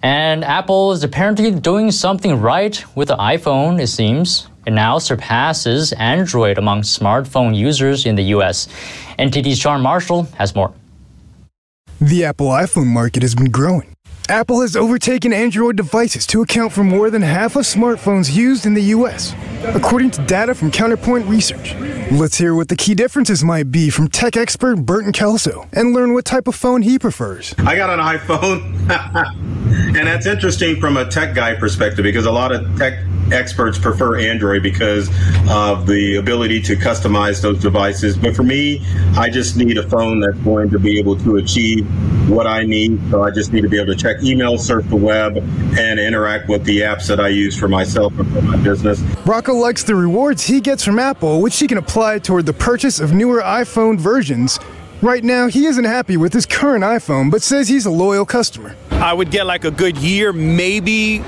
And Apple is apparently doing something right with the iPhone, it seems. It now surpasses Android among smartphone users in the US. NTD's Sean Marshall has more. The Apple iPhone market has been growing. Apple has overtaken Android devices to account for more than half of smartphones used in the US, according to data from Counterpoint Research. Let's hear what the key differences might be from tech expert Burton Kelso and learn what type of phone he prefers. I got an iPhone, and that's interesting from a tech guy perspective because a lot of tech experts prefer Android because of the ability to customize those devices. But for me, I just need a phone that's going to be able to achieve what I need. So I just need to be able to check email, surf the web, and interact with the apps that I use for myself and for my business. Rocco likes the rewards he gets from Apple, which he can apply toward the purchase of newer iPhone versions. Right now, he isn't happy with his current iPhone, but says he's a loyal customer. I would get like a good year, maybe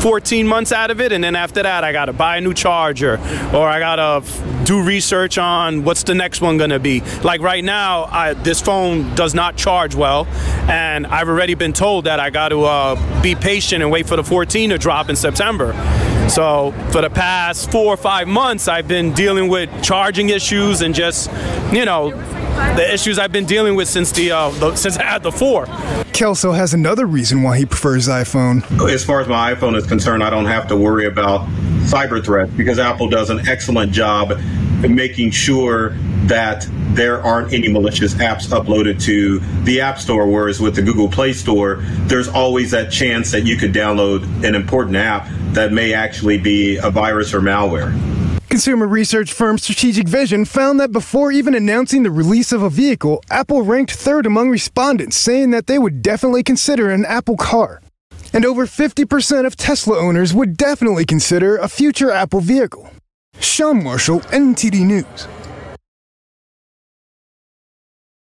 14 months out of it, and then after that I gotta buy a new charger, or I gotta do research on what's the next one gonna be. Like right now, this phone does not charge well, and I've already been told that I gotta be patient and wait for the 14 to drop in September. So for the past 4 or 5 months, I've been dealing with charging issues and just, you know, the issues I've been dealing with since since I had the 4. Kelso has another reason why he prefers iPhone. As far as my iPhone is concerned, I don't have to worry about cyber threats because Apple does an excellent job in making sure that there aren't any malicious apps uploaded to the App Store, whereas with the Google Play Store, there's always that chance that you could download an important app that may actually be a virus or malware. Consumer research firm Strategic Vision found that before even announcing the release of a vehicle, Apple ranked third among respondents, saying that they would definitely consider an Apple car. And over 50% of Tesla owners would definitely consider a future Apple vehicle. Sean Marshall, NTD News.